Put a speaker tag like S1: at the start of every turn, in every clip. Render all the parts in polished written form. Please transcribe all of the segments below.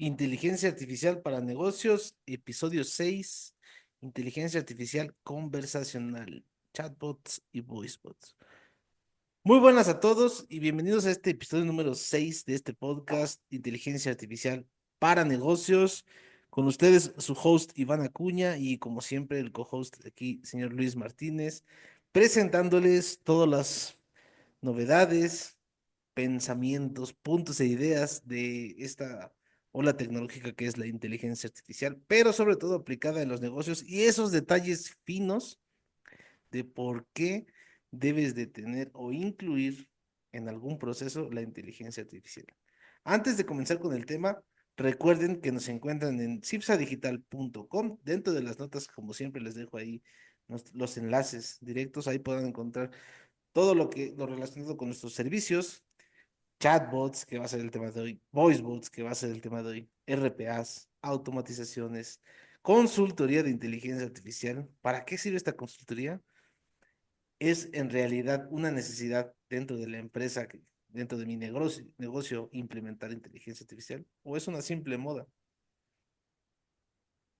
S1: Inteligencia Artificial para Negocios, episodio 6. Inteligencia Artificial Conversacional, chatbots y voicebots. Muy buenas a todos y bienvenidos a este episodio número 6 de este podcast, Inteligencia Artificial para Negocios. Con ustedes, su host Iván Acuña y como siempre el co-host aquí, señor Luis Martínez, presentándoles todas las novedades, pensamientos, puntos e ideas de esta ola tecnológica que es la inteligencia artificial, pero sobre todo aplicada en los negocios y esos detalles finos de por qué debes de tener o incluir en algún proceso la inteligencia artificial. Antes de comenzar con el tema, recuerden que nos encuentran en cipsadigital.com. Dentro de las notas, como siempre, les dejo ahí los enlaces directos. Ahí podrán encontrar todo lo relacionado con nuestros servicios, chatbots, que va a ser el tema de hoy, voicebots, que va a ser el tema de hoy, RPAs, automatizaciones, consultoría de inteligencia artificial. ¿Para qué sirve esta consultoría? ¿Es en realidad una necesidad dentro de la empresa, dentro de mi negocio, implementar inteligencia artificial? ¿O es una simple moda?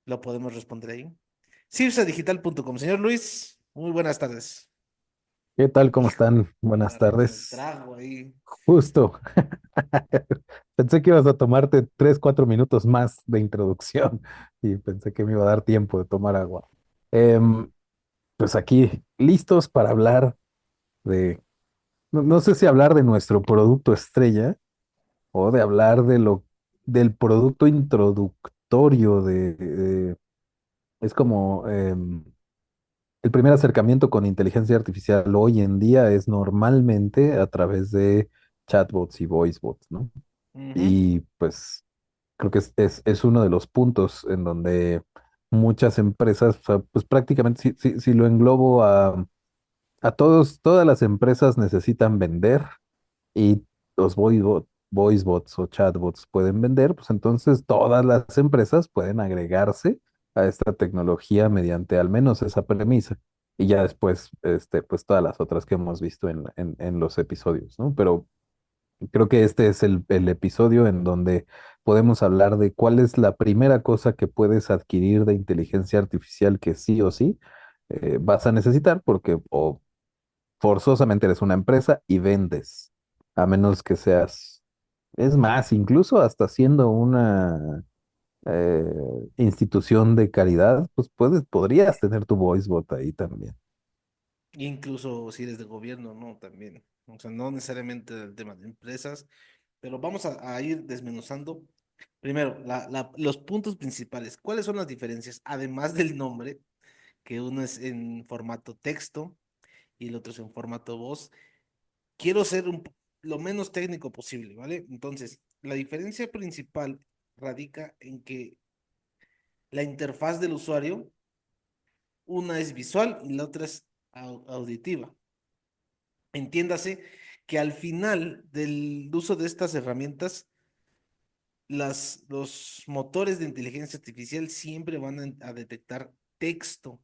S1: Lo podemos responder ahí. Cipsadigital.com. Señor Luis, muy buenas tardes.
S2: ¿Qué tal? ¿Cómo
S1: Hijo,
S2: están? Buenas
S1: agarrando el
S2: tardes.
S1: trago ahí.
S2: Justo. Pensé que ibas a tomarte 3, 4 minutos más de introducción y pensé que me iba a dar tiempo de tomar agua. Em, pues aquí, listos para hablar de, no sé si hablar de nuestro producto estrella o de hablar del producto introductorio es como el primer acercamiento con inteligencia artificial hoy en día es normalmente a través de chatbots y voicebots, ¿no?
S1: Ujú.
S2: Y pues creo que es uno de los puntos en donde muchas empresas, o sea, pues prácticamente si lo englobo a todas las empresas necesitan vender y los voicebots o chatbots pueden vender, pues entonces todas las empresas pueden agregarse a esta tecnología mediante al menos esa premisa. Y ya después, pues todas las otras que hemos visto en los episodios, ¿no? Pero creo que este es el episodio en donde podemos hablar de cuál es la primera cosa que puedes adquirir de inteligencia artificial que sí o sí vas a necesitar porque o forzosamente eres una empresa y vendes, a menos que seas, es más, incluso hasta siendo una eh, institución de caridad, pues podrías tener tu voicebot ahí también.
S1: Incluso si eres de gobierno, ¿no? También. O sea, no necesariamente el tema de empresas, pero vamos a ir desmenuzando. Primero, los puntos principales. ¿Cuáles son las diferencias? Además del nombre, que uno es en formato texto y el otro es en formato voz. Quiero ser lo menos técnico posible, ¿vale? Entonces, la diferencia principal radica en que la interfaz del usuario, una es visual y la otra es auditiva. Entiéndase que al final del uso de estas herramientas, los motores de inteligencia artificial siempre van a detectar texto.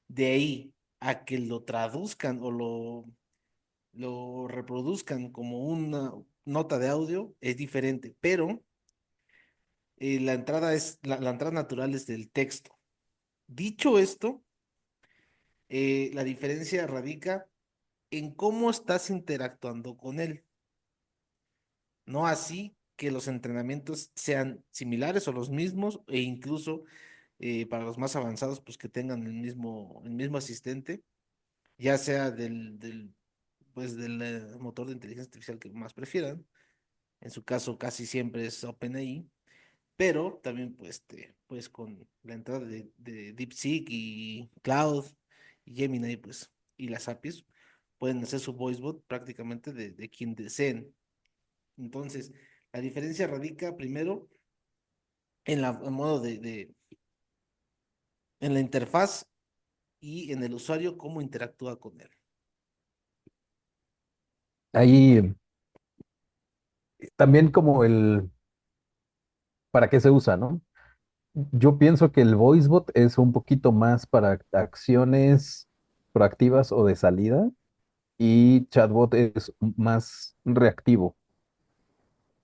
S1: De ahí a que lo traduzcan o lo reproduzcan como una nota de audio es diferente, pero la entrada natural es del texto. Dicho esto, la diferencia radica en cómo estás interactuando con él. No así que los entrenamientos sean similares o los mismos, e incluso para los más avanzados, pues que tengan el mismo asistente, ya sea del motor de inteligencia artificial que más prefieran. En su caso, casi siempre es OpenAI, pero también pues con la entrada de DeepSeek y Cloud y Gemini, pues, y las APIs, pueden hacer su voicebot prácticamente de quien deseen. Entonces, la diferencia radica primero en modo en la interfaz y en el usuario, cómo interactúa con él.
S2: Ahí también ¿para qué se usa, no? Yo pienso que el voicebot es un poquito más para acciones proactivas o de salida y chatbot es más reactivo.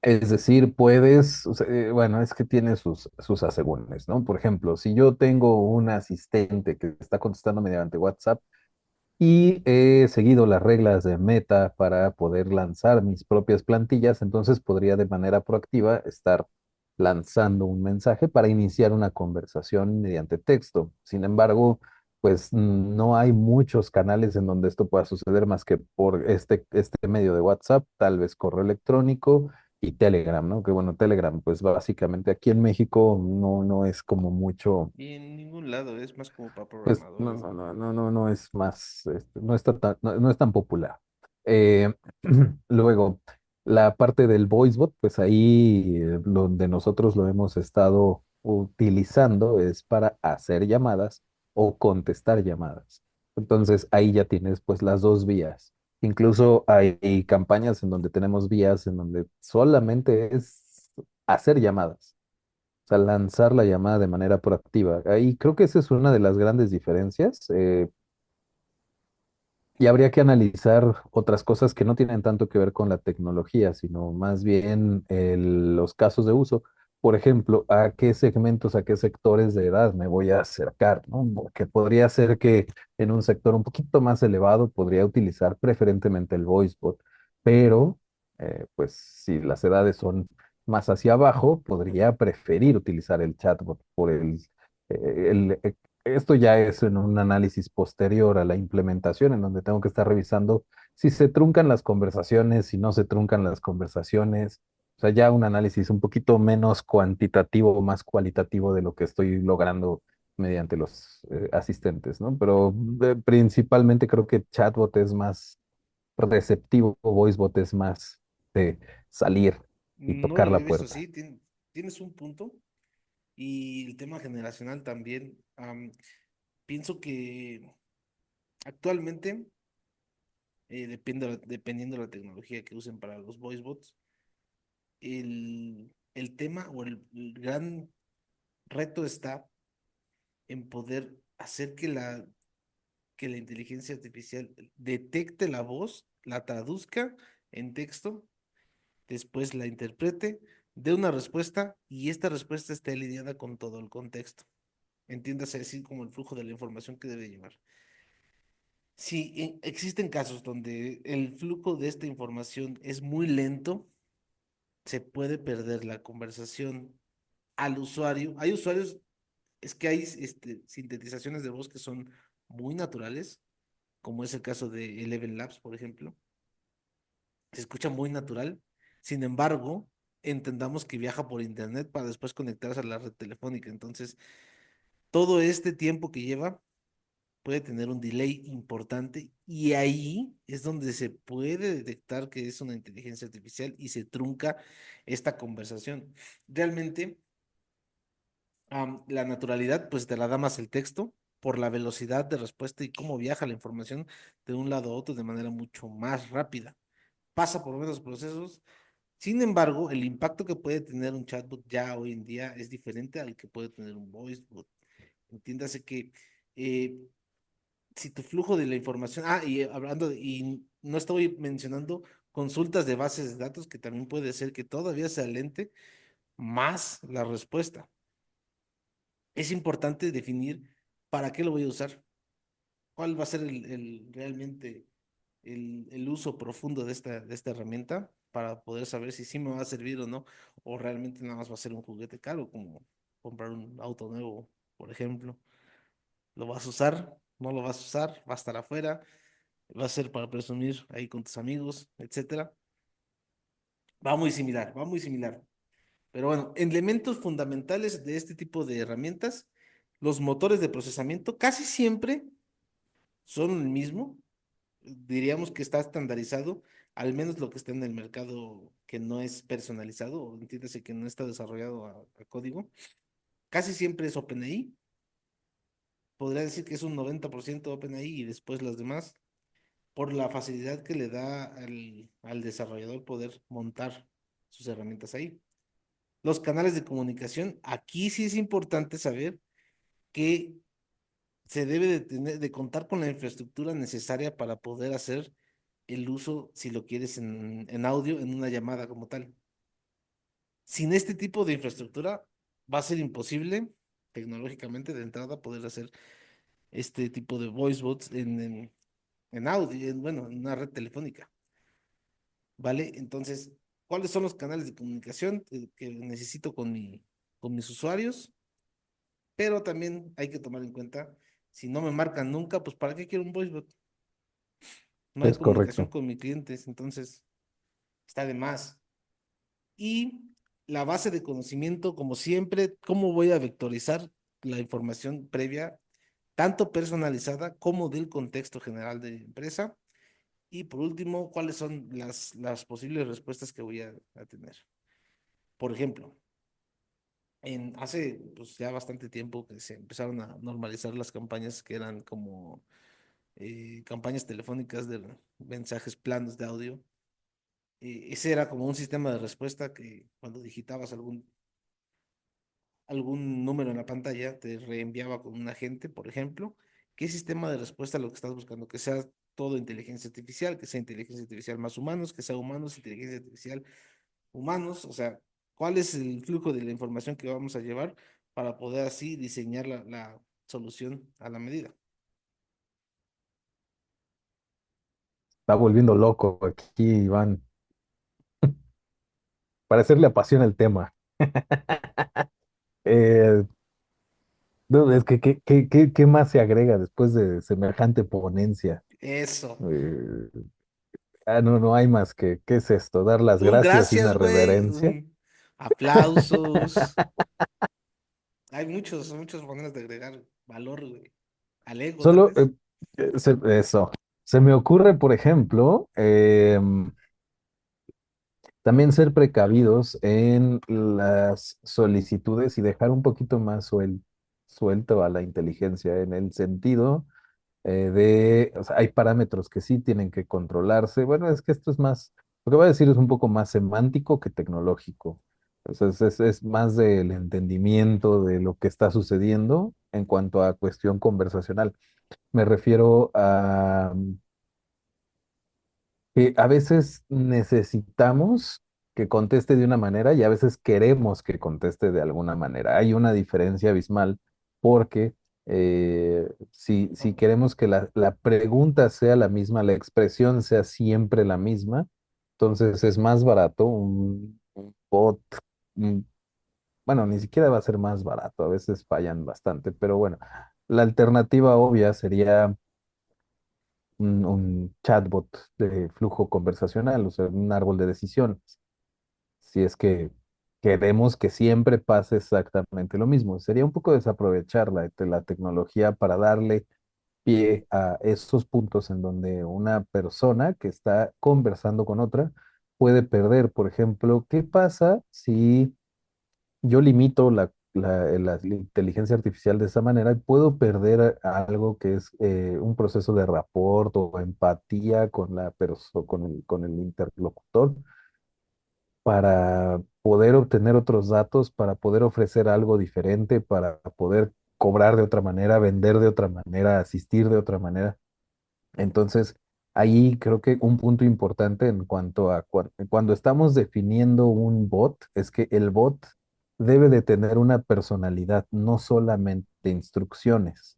S2: Es decir, puedes, o sea, bueno, es que tiene sus asegúnes, ¿no? Por ejemplo, si yo tengo un asistente que está contestando mediante WhatsApp, y he seguido las reglas de Meta para poder lanzar mis propias plantillas, entonces podría de manera proactiva estar lanzando un mensaje para iniciar una conversación mediante texto. Sin embargo, pues no hay muchos canales en donde esto pueda suceder más que por este medio de WhatsApp, tal vez correo electrónico y Telegram, ¿no? Que bueno, Telegram, pues básicamente aquí en México no es como mucho.
S1: Y en ningún lado, es más como para
S2: Pues no,
S1: programadores,
S2: no,
S1: ¿no?
S2: no, no, no, no es más, no está tan, no es tan popular. Eh, luego, la parte del voicebot, pues ahí donde nosotros lo hemos estado utilizando es para hacer llamadas o contestar llamadas. Entonces ahí ya tienes pues las dos vías. Incluso hay campañas en donde tenemos vías en donde solamente es hacer llamadas, o sea, lanzar la llamada de manera proactiva. Ahí creo que esa es una de las grandes diferencias. Y habría que analizar otras cosas que no tienen tanto que ver con la tecnología, sino más bien los casos de uso. Por ejemplo, a qué segmentos, a qué sectores de edad me voy a acercar, ¿no? Porque podría ser que en un sector un poquito más elevado podría utilizar preferentemente el voice bot, pero pues si las edades son más hacia abajo, podría preferir utilizar el chatbot por esto ya es en un análisis posterior a la implementación, en donde tengo que estar revisando si se truncan las conversaciones, si no se truncan las conversaciones. O sea, ya un análisis un poquito menos cuantitativo, más cualitativo de lo que estoy logrando mediante los asistentes, ¿no? Pero principalmente creo que chatbot es más receptivo, voicebot es más de salir y
S1: No
S2: tocar
S1: lo
S2: la
S1: había visto
S2: puerta.
S1: así, tienes un punto. Y el tema generacional también. Pienso que actualmente, dependiendo de la tecnología que usen para los voice bots, el tema o el gran reto está en poder hacer que la inteligencia artificial detecte la voz, la traduzca en texto, después la interprete, dé una respuesta y esta respuesta esté alineada con todo el contexto. Entiéndase así como el flujo de la información que debe llevar. Sí, existen casos donde el flujo de esta información es muy lento, se puede perder la conversación al usuario. Hay usuarios, es que hay sintetizaciones de voz que son muy naturales, como es el caso de Eleven Labs, por ejemplo. Se escucha muy natural. Sin embargo, entendamos que viaja por internet para después conectarse a la red telefónica. Entonces, todo este tiempo que lleva puede tener un delay importante y ahí es donde se puede detectar que es una inteligencia artificial y se trunca esta conversación. Realmente, la naturalidad pues te la da más el texto por la velocidad de respuesta y cómo viaja la información de un lado a otro de manera mucho más rápida. Pasa por menos procesos. Sin embargo, el impacto que puede tener un chatbot ya hoy en día es diferente al que puede tener un voicebot. Entiéndase que eh, si tu flujo de la información, y hablando, y no estoy mencionando consultas de bases de datos, que también puede ser que todavía sea lente más la respuesta. Es importante definir para qué lo voy a usar, cuál va a ser realmente el uso profundo de esta herramienta para poder saber si sí me va a servir o no, o realmente nada más va a ser un juguete caro, como comprar un auto nuevo, por ejemplo. ¿Lo vas a usar? ¿No lo vas a usar? ¿Va a estar afuera? ¿Va a ser para presumir ahí con tus amigos, etcétera? Va muy similar, va muy similar. Pero bueno, elementos fundamentales de este tipo de herramientas, los motores de procesamiento casi siempre son el mismo. Diríamos que está estandarizado, al menos lo que está en el mercado que no es personalizado, o entiéndase que no está desarrollado a código. Casi siempre es OpenAI. Podría decir que es un 90% OpenAI y después las demás, por la facilidad que le da al desarrollador poder montar sus herramientas ahí. Los canales de comunicación, aquí sí es importante saber que se debe de contar con la infraestructura necesaria para poder hacer el uso, si lo quieres en audio, en una llamada como tal. sin este tipo de infraestructura va a ser imposible tecnológicamente de entrada poder hacer este tipo de voice bots en audio, bueno, en una red telefónica, ¿vale? Entonces, ¿cuáles son los canales de comunicación que necesito con mis usuarios? Pero también hay que tomar en cuenta, si no me marcan nunca, pues ¿para qué quiero un voice bot? No hay
S2: Es
S1: comunicación
S2: correcto.
S1: con mis clientes, entonces está de más. Y la base de conocimiento, como siempre, cómo voy a vectorizar la información previa, tanto personalizada como del contexto general de la empresa. Y por último, cuáles son las posibles respuestas que voy a tener. Por ejemplo, hace pues, ya bastante tiempo que se empezaron a normalizar las campañas que eran como campañas telefónicas de mensajes planos de audio. Ese era como un sistema de respuesta que cuando digitabas algún número en la pantalla te reenviaba con un agente, por ejemplo. ¿Qué sistema de respuesta es lo que estás buscando? Que sea todo inteligencia artificial, que sea inteligencia artificial más humanos, que sea humanos, inteligencia artificial humanos. O sea, ¿cuál es el flujo de la información que vamos a llevar para poder así diseñar la solución a la medida?
S2: Está volviendo loco aquí, Iván. Parecer le apasiona el tema. Eh, no, es que, ¿qué más se agrega después de semejante ponencia?
S1: Eso.
S2: Eh, no, no hay más que, ¿qué es esto? Dar las
S1: Un
S2: gracias y una
S1: gracias, güey.
S2: reverencia.
S1: Un aplausos. Hay muchas maneras de agregar valor, güey. Al ego, tal
S2: Solo
S1: vez.
S2: eso. Se me ocurre, por ejemplo, también ser precavidos en las solicitudes y dejar un poquito más suelto a la inteligencia en el sentido o sea, hay parámetros que sí tienen que controlarse. Bueno, es que esto es más, lo que voy a decir es un poco más semántico que tecnológico. O sea, es más del entendimiento de lo que está sucediendo en cuanto a cuestión conversacional. Me refiero a que a veces necesitamos que conteste de una manera y a veces queremos que conteste de alguna manera. Hay una diferencia abismal porque si queremos que la pregunta sea la misma, la expresión sea siempre la misma, entonces es más barato un bot. un- bueno, ni siquiera va a ser más barato, a veces fallan bastante, pero bueno, la alternativa obvia sería un chatbot de flujo conversacional, o sea, un árbol de decisiones. Si es que queremos que siempre pase exactamente lo mismo, sería un poco desaprovechar la tecnología para darle pie a esos puntos en donde una persona que está conversando con otra puede perder. Por ejemplo, ¿qué pasa si yo limito la inteligencia artificial de esa manera y puedo perder algo que es un proceso de rapport o empatía con con el interlocutor para poder obtener otros datos, para poder ofrecer algo diferente, para poder cobrar de otra manera, vender de otra manera, asistir de otra manera? Entonces, ahí creo que un punto importante en cuanto a cuando estamos definiendo un bot es que el bot debe de tener una personalidad, no solamente instrucciones.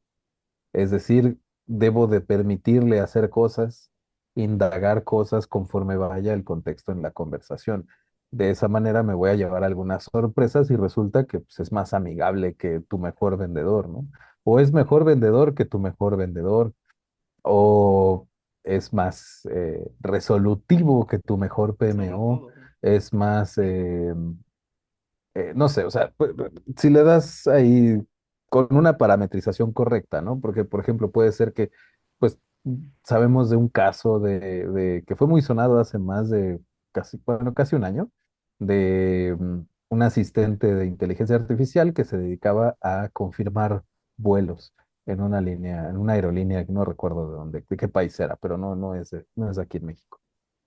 S2: Es decir, debo de permitirle hacer cosas, indagar cosas conforme vaya el contexto en la conversación. De esa manera me voy a llevar algunas sorpresas y resulta que pues, es más amigable que tu mejor vendedor, ¿no? O es mejor vendedor que tu mejor vendedor o es más resolutivo que tu mejor
S1: Sobre
S2: PMO,
S1: todo.
S2: es más, no sé, o sea, si le das ahí con una parametrización correcta, ¿no? Porque, por ejemplo, puede ser que, pues, sabemos de un caso de que fue muy sonado hace más de casi, bueno, casi un año, de un asistente de inteligencia artificial que se dedicaba a confirmar vuelos en una línea, en una aerolínea, que no recuerdo de dónde, de qué país era, pero no es aquí en México.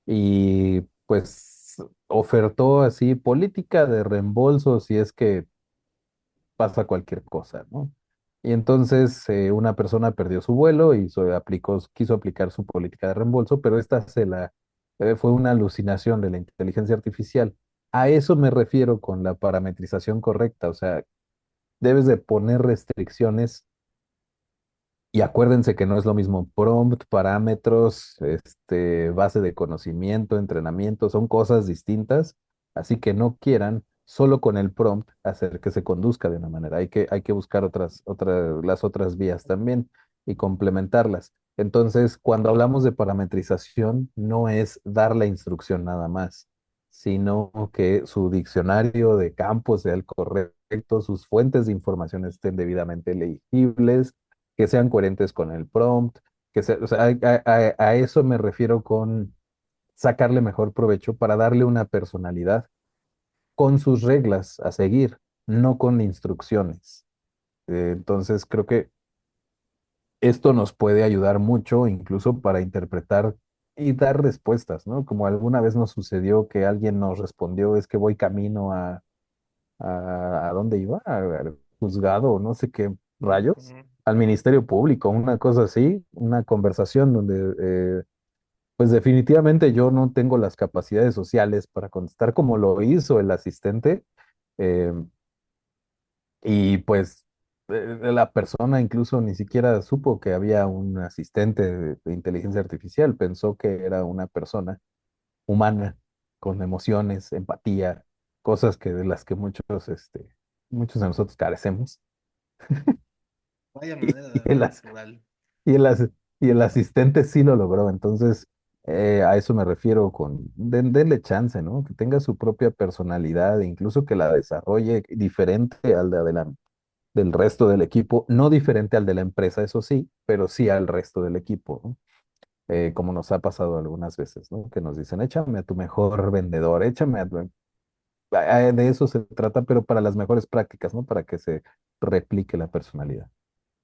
S2: Y pues ofertó así política de reembolso si es que pasa cualquier cosa, ¿no? Y entonces una persona perdió su vuelo y quiso aplicar su política de reembolso, pero esta fue una alucinación de la inteligencia artificial. a eso me refiero con la parametrización correcta. O sea, debes de poner restricciones y acuérdense que no es lo mismo prompt, parámetros, base de conocimiento, entrenamiento, son cosas distintas, así que no quieran solo con el prompt hacer que se conduzca de una manera. Hay que buscar las otras vías también y complementarlas. Entonces, cuando hablamos de parametrización, no es dar la instrucción nada más, sino que su diccionario de campos sea el correcto, sus fuentes de información estén debidamente legibles, que sean coherentes con el prompt, o sea, a eso me refiero con sacarle mejor provecho para darle una personalidad con sus reglas a seguir, no con instrucciones. Entonces, creo que esto nos puede ayudar mucho, incluso para interpretar y dar respuestas, ¿no? Como alguna vez nos sucedió que alguien nos respondió, es que voy camino ¿a dónde iba? Al juzgado, no sé qué rayos,
S1: Ujú.
S2: al Ministerio Público, una cosa así, una conversación donde, pues definitivamente yo no tengo las capacidades sociales para contestar como lo hizo el asistente, eh, y pues la persona incluso ni siquiera supo que había un asistente de inteligencia artificial, pensó que era una persona humana, con emociones, empatía, cosas que de las que muchos de nosotros carecemos.
S1: Vaya
S2: Y,
S1: manera de
S2: y el,
S1: hablar
S2: as-
S1: natural.
S2: y el as- y el asistente sí lo logró. Entonces, a eso me refiero con, denle chance, ¿no? Que tenga su propia personalidad, e incluso que la desarrolle diferente al del resto del equipo, no diferente al de la empresa, eso sí, pero sí al resto del equipo, ¿no? Como nos ha pasado algunas veces, ¿no? Que nos dicen, échame a tu mejor vendedor, de eso se trata, pero para las mejores prácticas, ¿no? Para que se replique la personalidad.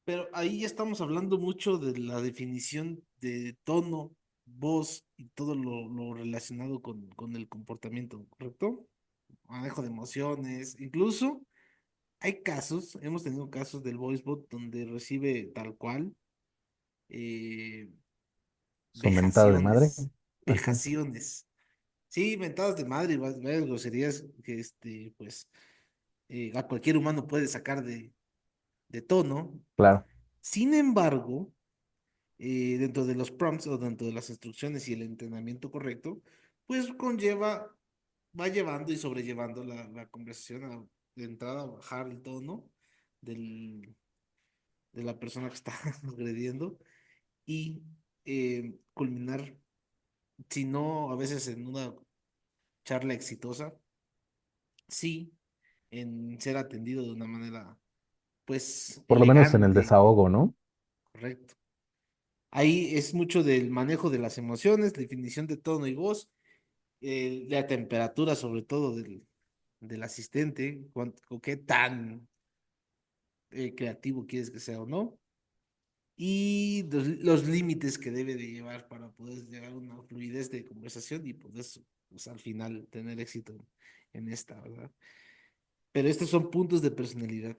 S1: Pero ahí ya estamos hablando mucho de la definición de tono, voz y todo lo relacionado con el comportamiento, ¿correcto? Manejo de emociones, incluso hay casos, hemos tenido casos del voicebot donde recibe tal cual eh,
S2: Su mentada de madre.
S1: vejaciones,
S2: Ajá,
S1: vejaciones. Sí, mentadas de madre y varias groserías que pues a cualquier humano puede sacar de tono.
S2: claro.
S1: Sin embargo, dentro de los prompts o dentro de las instrucciones y el entrenamiento correcto, pues va llevando y sobrellevando la conversación de entrada, a bajar el tono del, de la persona que está agrediendo y culminar, si no a veces en una charla exitosa, sí, en ser atendido de una manera, pues,
S2: Por lo menos en el
S1: elegante,
S2: desahogo, ¿no?
S1: correcto. Ahí es mucho del manejo de las emociones, definición de tono y voz, la temperatura sobre todo del asistente, o qué tan creativo quieres que sea o no, y los límites que debe de llevar para poder llegar a una fluidez de conversación y poder, pues, al final tener éxito en esta, ¿verdad? Pero estos son puntos de personalidad.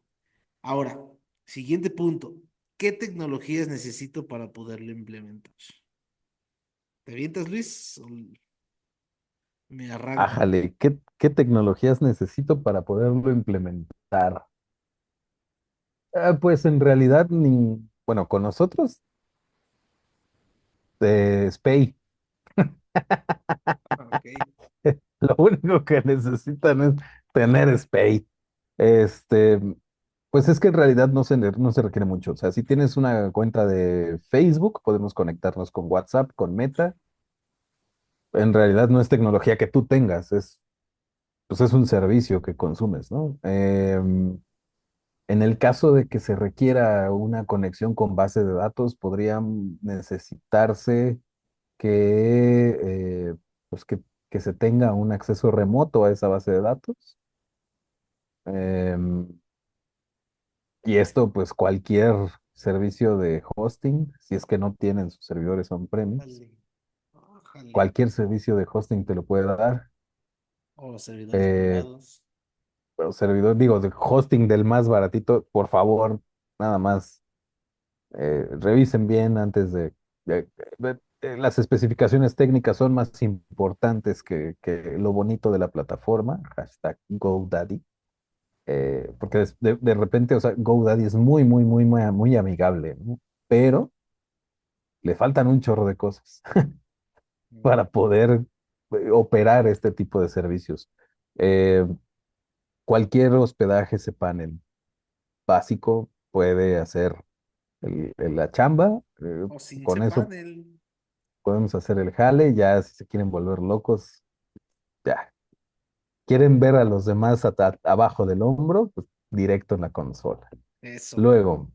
S1: Ahora, siguiente punto. ¿Qué tecnologías necesito para poderlo implementar? ¿Te avientas, Luis? ¿O me arranco?
S2: Ájale, ¿qué tecnologías necesito para poderlo implementar? Pues en realidad, bueno, con nosotros, SPAY.
S1: Ah, ok.
S2: Lo único que necesitan es tener SPAY. Este, pues es que en realidad no se requiere mucho. O sea, si tienes una cuenta de Facebook, podemos conectarnos con WhatsApp, con Meta. En realidad no es tecnología que tú tengas, pues es un servicio que consumes, ¿no? En el caso de que se requiera una conexión con base de datos, podría necesitarse que, pues que se tenga un acceso remoto a esa base de datos. Em, y esto, pues cualquier servicio de hosting, si es que no tienen sus servidores on-premise,
S1: Jale. Ah, jale.
S2: cualquier servicio de hosting te lo puede dar.
S1: O servidores
S2: Eh,
S1: privados.
S2: pero servidor, digo, de hosting del más baratito, por favor, nada más revisen bien antes de las especificaciones técnicas son más importantes que lo bonito de la plataforma, hashtag GoDaddy, porque de repente, o sea, GoDaddy es muy amigable, ¿no? Pero le faltan un chorro de cosas
S1: Mm.
S2: para poder operar este tipo de servicios. Eh, Cualquier hospedaje cPanel básico puede hacer la chamba,
S1: O sin
S2: con eso
S1: cPanel.
S2: podemos hacer el jale, ya si se quieren volver locos, ya. Quieren ver a los demás abajo del hombro, pues directo en la consola.
S1: Eso.
S2: Luego,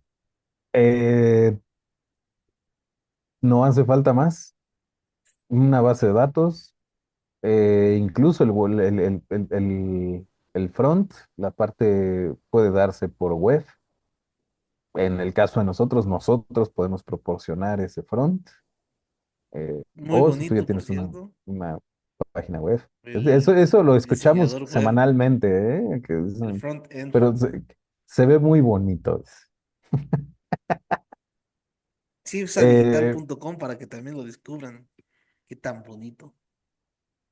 S2: eh, no hace falta más, una base de datos, incluso el front, la parte puede darse por web. En el caso de nosotros podemos proporcionar ese front.
S1: Muy
S2: O si tú ya
S1: bonito, por
S2: tienes
S1: cierto.
S2: una página web. Eso,
S1: El
S2: eso lo escuchamos
S1: diseñador web,
S2: semanalmente, ¿eh?
S1: el front-end.
S2: Pero se ve muy bonito. Eh,
S1: Chipsadigital.com para que también lo descubran. Qué tan bonito.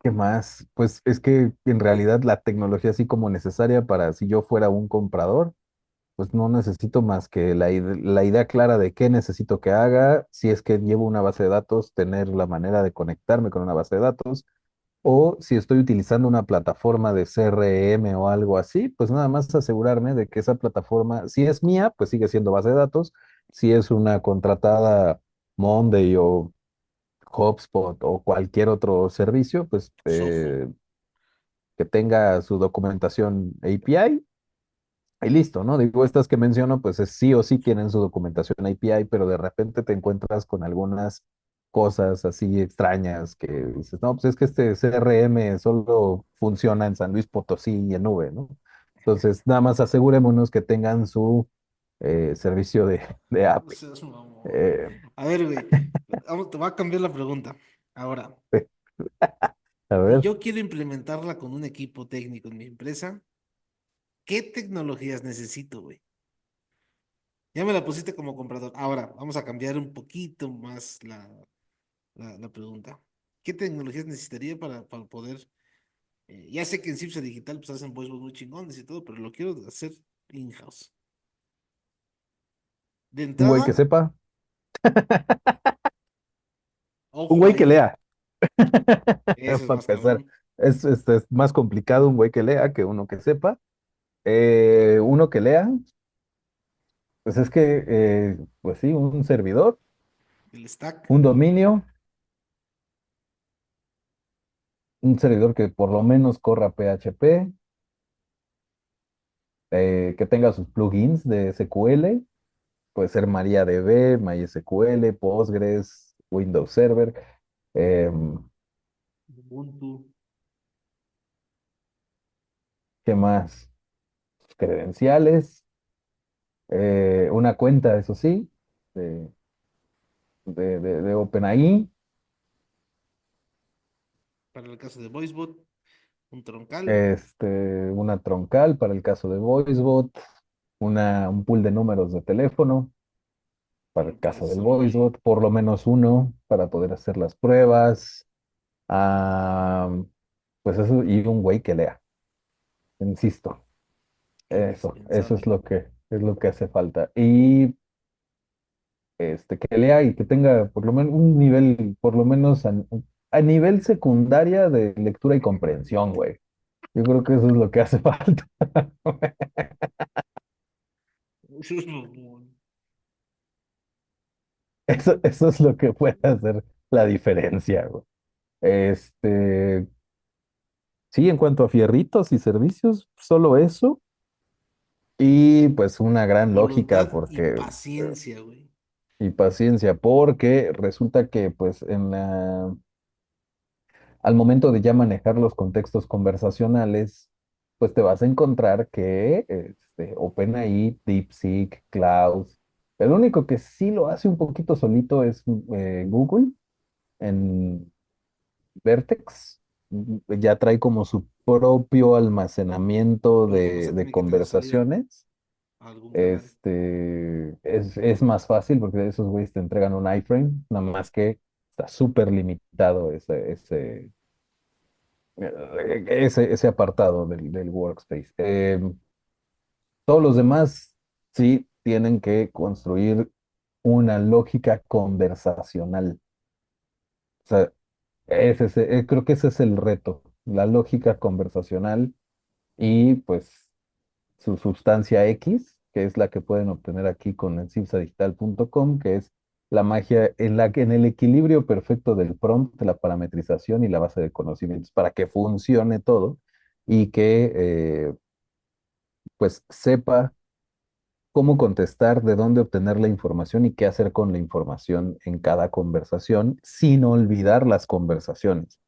S2: ¿Qué más? Pues es que en realidad la tecnología así como necesaria para si yo fuera un comprador, pues no necesito más que la idea clara de qué necesito que haga, si es que llevo una base de datos, tener la manera de conectarme con una base de datos. O si estoy utilizando una plataforma de CRM o algo así, pues nada más asegurarme de que esa plataforma, si es mía, pues sigue siendo base de datos. Si es una contratada Monday o HubSpot o cualquier otro servicio, pues
S1: Soho.
S2: que tenga su documentación API y listo, ¿no? Digo, estas que menciono, pues sí o sí tienen su documentación API, pero de repente te encuentras con algunas cosas así extrañas que dices, no, pues es que este CRM solo funciona en San Luis Potosí y en nube, ¿no? Entonces, nada más asegurémonos que tengan su servicio de
S1: No
S2: API.
S1: seas mamón.
S2: Eh,
S1: A ver, güey. Te voy a cambiar la pregunta. Ahora,
S2: a
S1: si
S2: ver,
S1: yo quiero implementarla con un equipo técnico en mi empresa, ¿qué tecnologías necesito, güey? Ya me la pusiste como comprador. Ahora, vamos a cambiar un poquito más la pregunta. ¿Qué tecnologías necesitaría para poder... ya sé que en Cipsa Digital pues hacen voicebots muy chingones y todo, pero lo quiero hacer in-house. De
S2: un güey
S1: entrada,
S2: que sepa, un
S1: ojo
S2: güey que
S1: ahí,
S2: lea,
S1: eso es
S2: para
S1: más
S2: empezar.
S1: cabrón.
S2: Es más complicado un güey que lea que uno que sepa. Uno que lea. Pues es que, pues sí, un servidor,
S1: El stack,
S2: un dominio, un servidor que por lo menos corra PHP, que tenga sus plugins de SQL, puede ser MariaDB, MySQL, Postgres, Windows Server, em,
S1: Ubuntu,
S2: ¿qué más? Credenciales, una cuenta, eso sí, de, de OpenAI,
S1: para el caso de VoiceBot, un troncal,
S2: una troncal para el caso de VoiceBot, un pool de números de teléfono para el
S1: troncal
S2: caso del
S1: solo hay.
S2: VoiceBot, por lo menos uno para poder hacer las pruebas. Ah, pues eso, y un güey que lea, insisto, eso
S1: Indispensable.
S2: es lo que hace falta. Y que lea y que tenga por lo menos un nivel, por lo menos a nivel secundaria de lectura y comprensión, güey. Yo creo que eso es lo que hace falta.
S1: Eso es mamón.
S2: Eso es lo que puede hacer la diferencia, güey. Este, sí, en cuanto a fierritos y servicios, solo eso. Y pues una gran lógica
S1: Voluntad y
S2: porque,
S1: paciencia, güey.
S2: y paciencia, porque resulta que pues al momento de ya manejar los contextos conversacionales, pues te vas a encontrar que OpenAI, DeepSeek, Cloud, el único que sí lo hace un poquito solito es Google en Vertex. Ya trae como su propio almacenamiento
S1: Pero pues no se
S2: de
S1: tiene que transferir
S2: conversaciones.
S1: a algún canal.
S2: Es más fácil porque esos güeyes te entregan un iframe, nada más que está súper limitado ese apartado del workspace. Todos los demás sí tienen que construir una lógica conversacional. O sea, creo que ese es el reto, la lógica conversacional y pues su sustancia X, que es la que pueden obtener aquí con ensipsadigital.com, que es la magia en el equilibrio perfecto del prompt, de la parametrización y la base de conocimientos para que funcione todo y que pues sepa cómo contestar, de dónde obtener la información y qué hacer con la información en cada conversación, sin olvidar las conversaciones.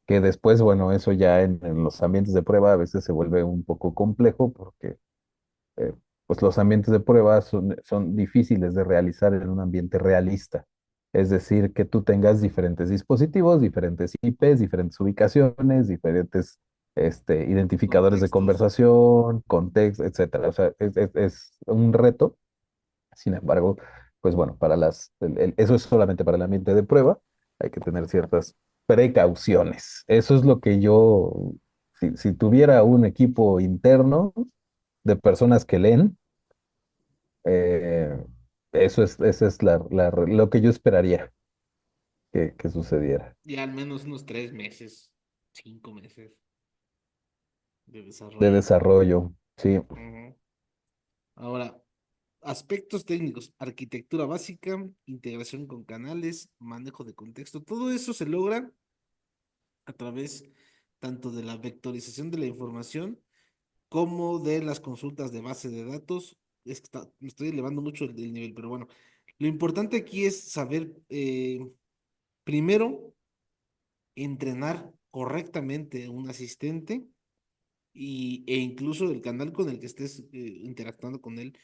S2: Que después, bueno, eso ya en los ambientes de prueba a veces se vuelve un poco complejo porque eh, pues los ambientes de prueba son difíciles de realizar en un ambiente realista. Es decir, que tú tengas diferentes dispositivos, diferentes IPs, diferentes ubicaciones, diferentes identificadores de
S1: Contextos.
S2: conversación, contexto, etcétera. O sea, es un reto. Sin embargo, pues bueno, eso es solamente para el ambiente de prueba. Hay que tener ciertas precauciones. Eso es lo que yo, si tuviera un equipo interno de personas que leen, eh, eso es lo que yo esperaría que sucediera
S1: Y al menos unos 3 meses, 5 meses de
S2: de
S1: desarrollo.
S2: desarrollo. Sí.
S1: Ujú. Ahora, aspectos técnicos, arquitectura básica, integración con canales, manejo de contexto, todo eso se logra a través tanto de la vectorización de la información como de las consultas de base de datos. Es que me estoy elevando mucho el nivel, pero bueno, lo importante aquí es saber, primero, entrenar correctamente un asistente e incluso el canal con el que estés interactuando con él,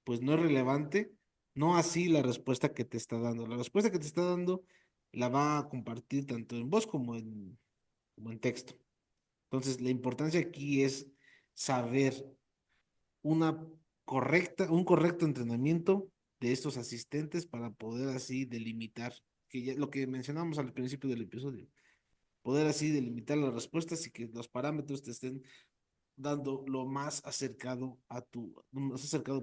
S1: pues no es relevante, no así la respuesta que te está dando. La respuesta que te está dando la va a compartir tanto en voz como en texto. Entonces, la importancia aquí es saber una un correcto entrenamiento de estos asistentes para poder así delimitar, que ya, lo que mencionamos al principio del episodio, poder así delimitar las respuestas y que los parámetros te estén dando lo más acercado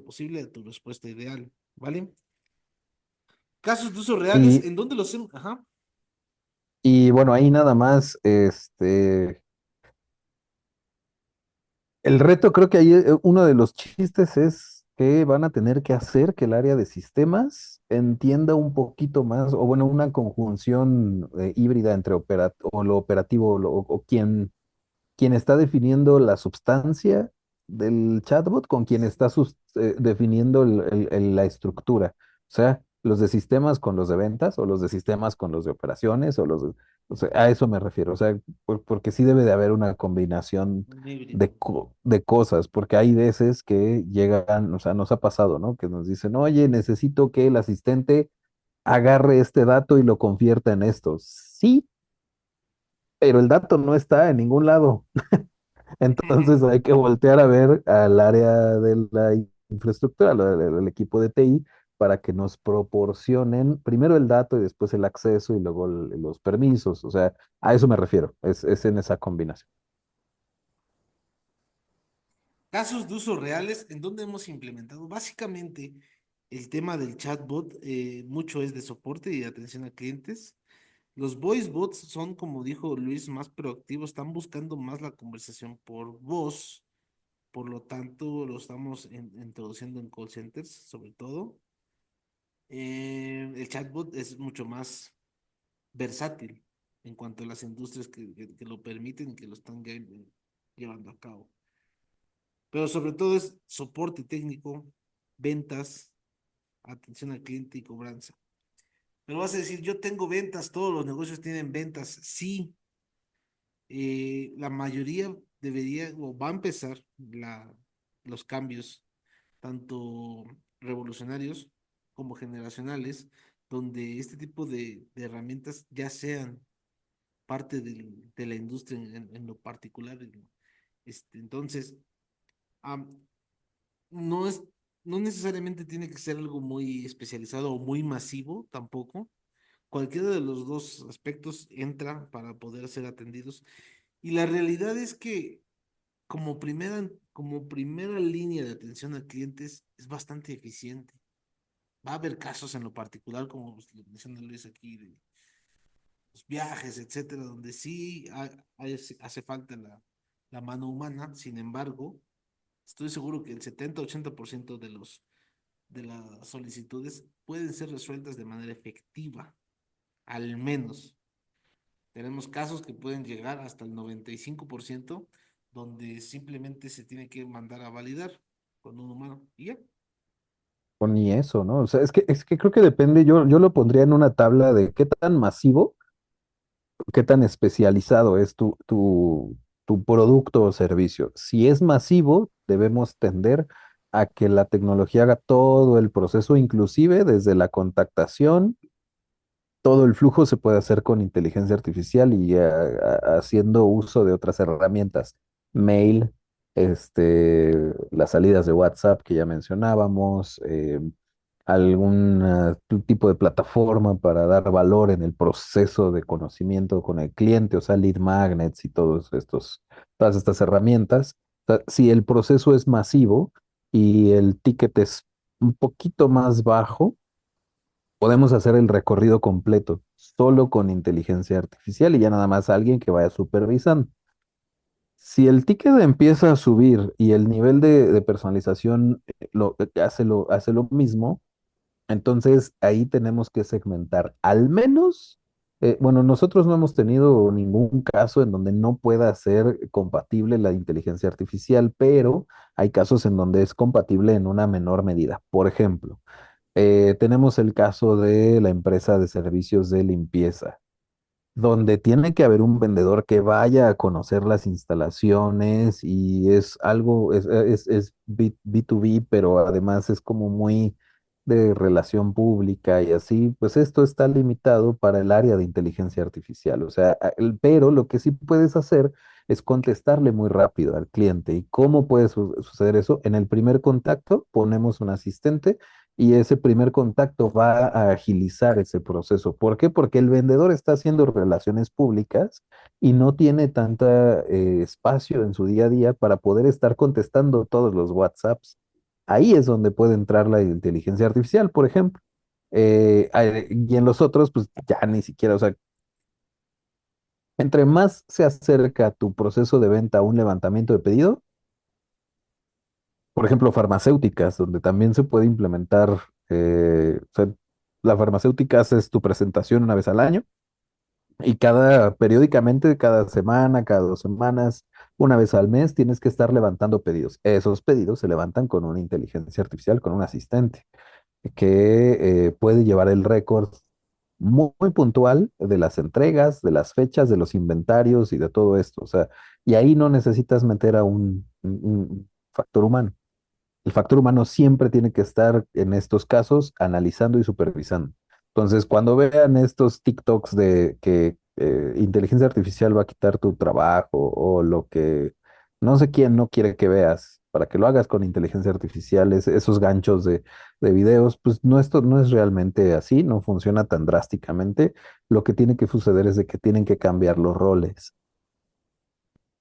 S1: posible a tu respuesta ideal, ¿vale? Casos de usos reales,
S2: Y,
S1: ¿en dónde los hemos? Ajá.
S2: y bueno, ahí nada más, el reto creo que ahí uno de los chistes es que van a tener que hacer que el área de sistemas entienda un poquito más, o bueno, una conjunción híbrida entre o lo operativo o quien está definiendo la substancia del chatbot con quien está definiendo la estructura. O sea, los de sistemas con los de ventas o los de sistemas con los de operaciones o sea, a eso me refiero. O sea, porque sí debe de haber una combinación
S1: Un híbrido.
S2: de cosas, porque hay veces que llegan, o sea, nos ha pasado, ¿no? Que nos dicen, oye, necesito que el asistente agarre este dato y lo convierta en esto. Sí, pero el dato no está en ningún lado. Entonces hay que voltear a ver al área de la infraestructura, del equipo de TI, para que nos proporcionen primero el dato y después el acceso y luego los permisos. O sea, a eso me refiero, es en esa combinación.
S1: Casos de usos reales, ¿en dónde hemos implementado? Básicamente, el tema del chatbot, mucho es de soporte y de atención a clientes. Los voice bots son, como dijo Luis, más proactivos, están buscando más la conversación por voz, por lo tanto lo estamos introduciendo en call centers, sobre todo. El chatbot es mucho más versátil en cuanto a las industrias que lo permiten y que lo están llevando a cabo. Pero sobre todo es soporte técnico, ventas, atención al cliente y cobranza. Pero vas a decir, yo tengo ventas, todos los negocios tienen ventas. Sí, la mayoría debería o va a empezar los cambios, tanto revolucionarios como generacionales, donde este tipo de herramientas ya sean parte de la industria en lo particular. Entonces, am, no es, no necesariamente tiene que ser algo muy especializado o muy masivo tampoco, Cualquiera de los dos aspectos entra para poder ser atendidos. Y la realidad es que como primera línea de atención a clientes es bastante eficiente. Va a haber casos en lo particular, como pues, lo menciona Luis aquí, de los viajes, etcétera, donde sí hace falta la mano humana. Sin embargo, estoy seguro que el 70-80% de las solicitudes pueden ser resueltas de manera efectiva, al menos. Tenemos casos que pueden llegar hasta el 95%, donde simplemente se tiene que mandar a validar con un humano. Y ya.
S2: O ni eso, ¿no? O sea, es que creo que depende, yo lo pondría en una tabla de qué tan masivo, qué tan especializado es tu producto o servicio. Si es masivo, debemos tender a que la tecnología haga todo el proceso, inclusive desde la contactación. Todo el flujo se puede hacer con inteligencia artificial y haciendo uso de otras herramientas. Mail, las salidas de WhatsApp que ya mencionábamos, algún tipo de plataforma para dar valor en el proceso de conocimiento con el cliente, o sea, lead magnets y todas estas herramientas. O sea, si el proceso es masivo y el ticket es un poquito más bajo, podemos hacer el recorrido completo solo con inteligencia artificial y ya nada más alguien que vaya supervisando. Si el ticket empieza a subir y el nivel de personalización hace lo mismo, entonces ahí tenemos que segmentar. Al menos, bueno, nosotros no hemos tenido ningún caso en donde no pueda ser compatible la inteligencia artificial, pero hay casos en donde es compatible en una menor medida. Por ejemplo, tenemos el caso de la empresa de servicios de limpieza, donde tiene que haber un vendedor que vaya a conocer las instalaciones y es algo, es B2B, pero además es como muy de relación pública y así, pues esto está limitado para el área de inteligencia artificial. O sea, pero lo que sí puedes hacer es contestarle muy rápido al cliente. ¿Y cómo puede suceder eso? En el primer contacto ponemos un asistente y ese primer contacto va a agilizar ese proceso. ¿Por qué? Porque el vendedor está haciendo relaciones públicas y no tiene tanta espacio en su día a día para poder estar contestando todos los WhatsApps. Ahí es donde puede entrar la inteligencia artificial, por ejemplo. Y en los otros, pues ya ni siquiera, o sea, entre más se acerca tu proceso de venta a un levantamiento de pedido, por ejemplo, farmacéuticas, donde también se puede implementar, o sea, la farmacéutica haces tu presentación una vez al año y periódicamente, cada semana, cada 2 semanas, una vez al mes, tienes que estar levantando pedidos. Esos pedidos se levantan con una inteligencia artificial, con un asistente que puede llevar el récord muy puntual de las entregas, de las fechas, de los inventarios y de todo esto. O sea, y ahí no necesitas meter a un factor humano. El factor humano siempre tiene que estar en estos casos analizando y supervisando. Entonces, cuando vean estos TikToks de que inteligencia artificial va a quitar tu trabajo o lo que no sé quién no quiere que veas para que lo hagas con inteligencia artificial, esos ganchos de videos, pues no, esto no es realmente así, no funciona tan drásticamente. Lo que tiene que suceder es de que tienen que cambiar los roles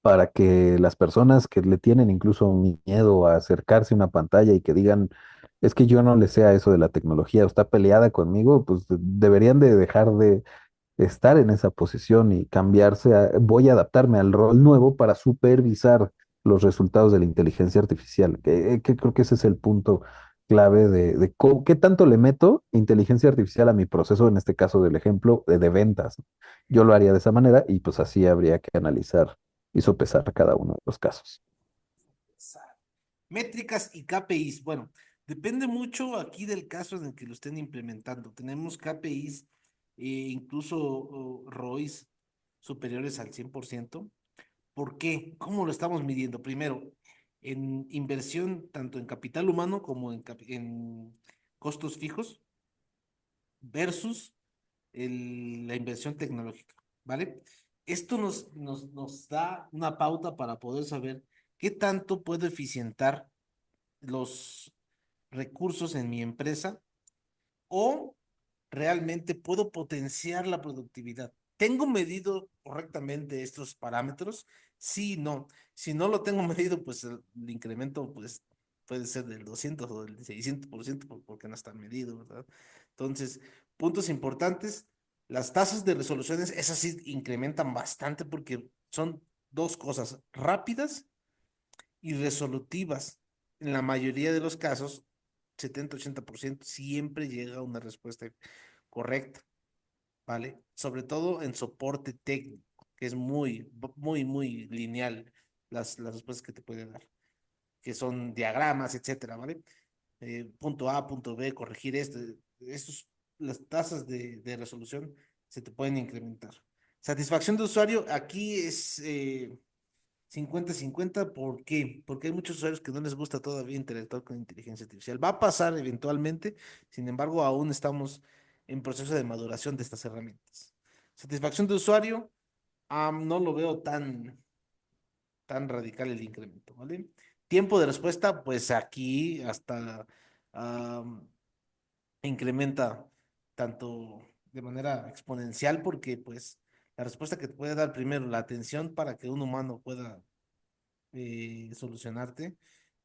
S2: para que las personas que le tienen incluso miedo a acercarse a una pantalla y que digan, es que yo no le sé a eso de la tecnología o está peleada conmigo, pues deberían de dejar de estar en esa posición y cambiarse voy a adaptarme al rol nuevo para supervisar los resultados de la inteligencia artificial, que creo que ese es el punto clave de qué tanto le meto inteligencia artificial a mi proceso, en este caso del ejemplo de ventas. Yo lo haría de esa manera y pues así habría que analizar y sopesar cada uno de los casos.
S1: Métricas y KPIs. Bueno, depende mucho aquí del caso en el que lo estén implementando. Tenemos KPIs, incluso ROIs superiores al 100%. ¿Por qué? ¿Cómo lo estamos midiendo? Primero, en inversión tanto en capital humano como en costos fijos versus la inversión tecnológica, ¿vale? Esto nos da una pauta para poder saber qué tanto puedo eficientar los recursos en mi empresa o realmente puedo potenciar la productividad. ¿Tengo medido correctamente estos parámetros? Sí, no. Si no lo tengo medido, pues el incremento pues, puede ser del 200 o del 600% porque no está medido, ¿verdad? Entonces, puntos importantes, las tasas de resoluciones, esas sí incrementan bastante porque son dos cosas, rápidas y resolutivas. En la mayoría de los casos, 70-80% siempre llega a una respuesta correcta, ¿vale? Sobre todo en soporte técnico, que es muy lineal las respuestas que te puede dar, que son diagramas, etcétera, ¿vale? Punto A, punto B, corregir esto, estos, las tasas de resolución se te pueden incrementar. Satisfacción de usuario, aquí es 50-50. ¿Por qué? Porque hay muchos usuarios que no les gusta todavía interactuar con inteligencia artificial. Va a pasar eventualmente, sin embargo, aún estamos en proceso de maduración de estas herramientas. Satisfacción de usuario, no lo veo tan radical el incremento, ¿vale? Tiempo de respuesta, pues aquí hasta am, incrementa tanto de manera exponencial porque pues la respuesta que te puede dar primero la atención para que un humano pueda solucionarte,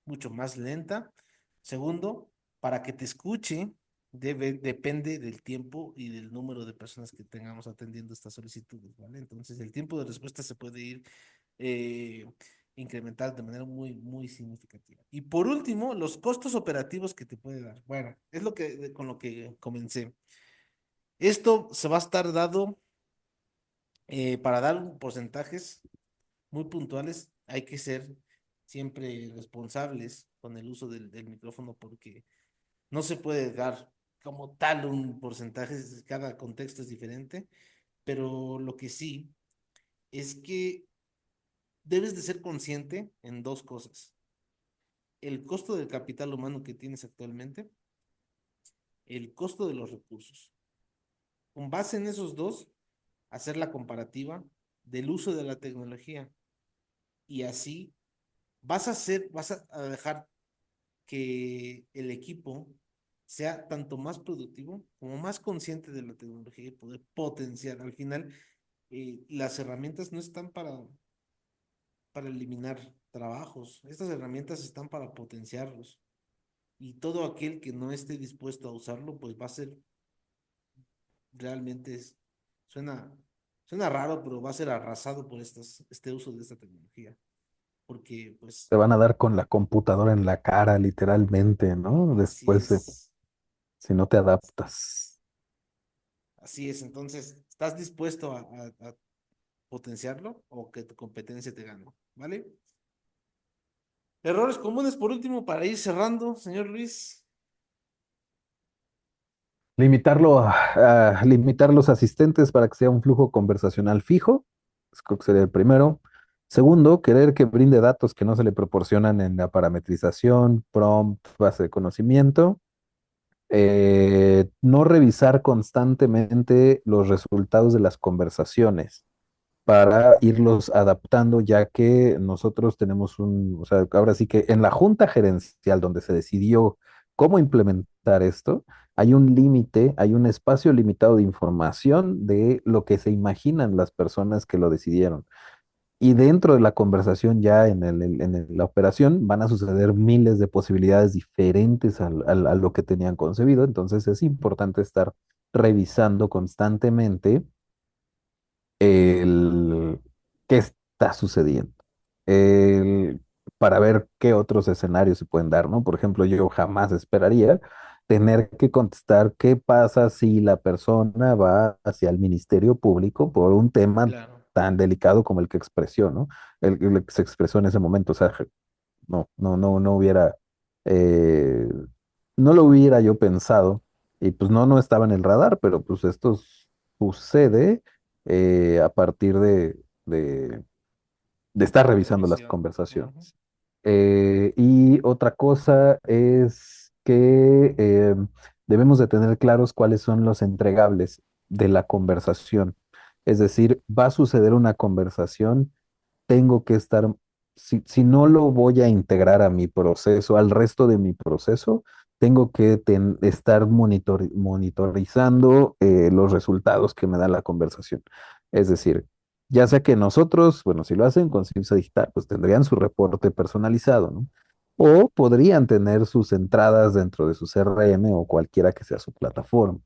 S1: mucho más lenta. Segundo, para que te escuche, depende del tiempo y del número de personas que tengamos atendiendo estas solicitudes, ¿vale? Entonces, el tiempo de respuesta se puede ir eh, incrementar de manera muy significativa. Y por último, los costos operativos que te puede dar. Bueno, es lo que, con lo que comencé. Esto se va a estar dado para dar porcentajes muy puntuales, hay que ser siempre responsables con el uso del micrófono porque no se puede dar como tal un porcentaje, cada contexto es diferente, pero lo que sí es que debes de ser consciente en dos cosas. El costo del capital humano que tienes actualmente, el costo de los recursos. Con base en esos dos, hacer la comparativa del uso de la tecnología y así vas a dejar que el equipo sea tanto más productivo como más consciente de la tecnología y poder potenciar. Al final, las herramientas no están para eliminar trabajos, estas herramientas están para potenciarlos. Y todo aquel que no esté dispuesto a usarlo, pues va a ser realmente, suena, suena raro, pero va a ser arrasado por este uso de esta tecnología. Porque, pues,
S2: Te van a dar con la computadora en la cara, literalmente, ¿no?
S1: así
S2: Después,
S1: es.
S2: si no te adaptas.
S1: Así es, entonces, ¿estás dispuesto a potenciarlo o que tu competencia te gane? ¿Vale? Errores comunes por último para ir cerrando, señor Luis.
S2: Limitar los asistentes para que sea un flujo conversacional fijo. Creo que sería el primero. Segundo, querer que brinde datos que no se le proporcionan en la parametrización, prompt, base de conocimiento. No revisar constantemente los resultados de las conversaciones para irlos adaptando, ya que nosotros tenemos o sea, ahora sí que en la junta gerencial donde se decidió cómo implementar esto, hay un límite, hay un espacio limitado de información de lo que se imaginan las personas que lo decidieron. Y dentro de la conversación, ya la operación, van a suceder miles de posibilidades diferentes a lo que tenían concebido. Entonces es importante estar revisando constantemente el qué está sucediendo, el- para ver qué otros escenarios se pueden dar, ¿no? Por ejemplo, yo jamás esperaría tener que contestar qué pasa si la persona va hacia el Ministerio Público por un tema
S1: Claro,
S2: tan delicado como el que expresó, ¿no? El que se expresó en ese momento, o sea, no hubiera, eh, no lo hubiera yo pensado y pues no estaba en el radar, pero pues esto sucede a partir de estar
S1: la
S2: revisando las
S1: revisión. Ujú.
S2: conversaciones. Y otra cosa es que debemos de tener claros cuáles son los entregables de la conversación. Es decir, va a suceder una conversación, tengo que estar, si no lo voy a integrar a mi proceso, al resto de mi proceso, tengo que estar monitorizando los resultados que me da la conversación. Es decir, ya sea que nosotros, bueno, si lo hacen con Ciencia Digital, pues tendrían su reporte personalizado, ¿no? O podrían tener sus entradas dentro de su CRM o cualquiera que sea su plataforma.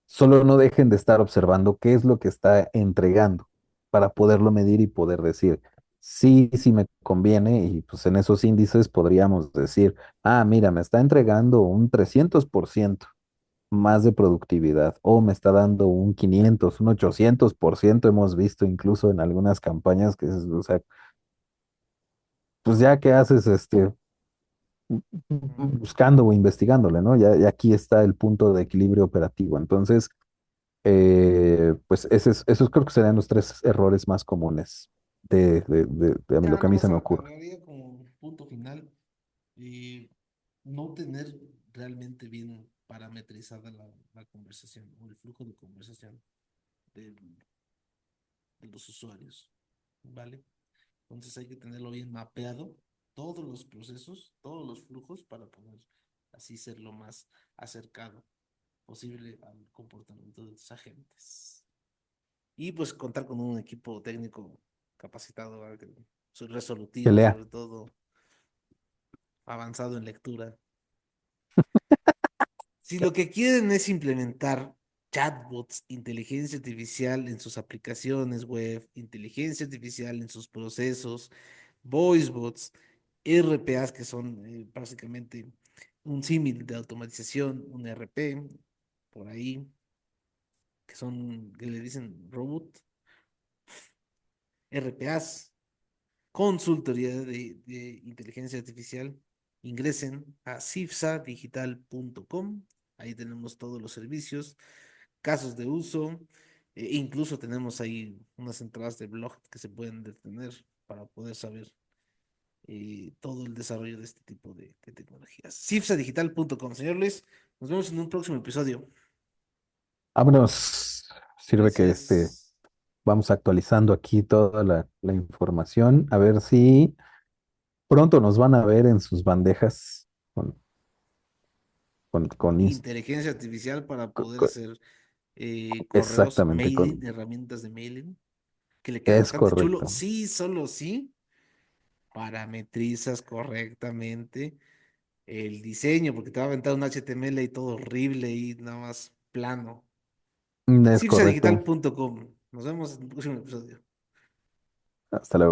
S2: Solo no dejen de estar observando qué es lo que está entregando para poderlo medir y poder decir, sí, sí me conviene y pues en esos índices podríamos decir, ah, mira, me está entregando un 300% más de productividad o me está dando un 500, un 800%, hemos visto incluso en algunas campañas que, o sea, pues ya que haces
S1: Mm.
S2: buscando o investigándole, ¿no? Ya aquí está el punto de equilibrio operativo. Entonces, pues esos creo que serían los tres errores más comunes de a mí,
S1: Ya
S2: lo que
S1: nada
S2: a mí se
S1: más
S2: me ocurre.
S1: agregaría como punto final, eh, no tener realmente bien parametrizada la conversación o el flujo de conversación de, de los usuarios, ¿vale? Entonces hay que tenerlo bien mapeado, todos los procesos, todos los flujos para poder así ser lo más acercado posible al comportamiento de tus agentes. Y pues contar con un equipo técnico capacitado, ¿verdad? Que soy
S2: Que
S1: resolutivo,
S2: lea.
S1: sobre todo avanzado en lectura. Si lo que quieren es implementar chatbots, inteligencia artificial en sus aplicaciones web, inteligencia artificial en sus procesos, voicebots, RPAs que son básicamente un símil de automatización, un RP, por ahí, que son, que le dicen robot, RPAs, consultoría de inteligencia artificial, ingresen a cifsadigital.com. Ahí tenemos todos los servicios, casos de uso, incluso tenemos ahí unas entradas de blog que se pueden detener para poder saber todo el desarrollo de este tipo de tecnologías. Cifsadigital.com. Señor Luis, nos vemos en un próximo episodio.
S2: Vámonos. Sirve que
S1: Gracias.
S2: vamos actualizando aquí toda la información. A ver si pronto nos van a ver en sus bandejas con, con,
S1: Inteligencia artificial para poder
S2: con-
S1: hacer correos,
S2: exactamente,
S1: mailing, herramientas de mailing, que le queda
S2: es
S1: bastante chulo.
S2: correcto.
S1: Sí, solo sí, parametrizas correctamente el diseño, porque te va a aventar un HTML y todo horrible y nada más plano.
S2: Es correcto.
S1: Cifsadigital.com. Nos vemos en el próximo episodio.
S2: Hasta luego.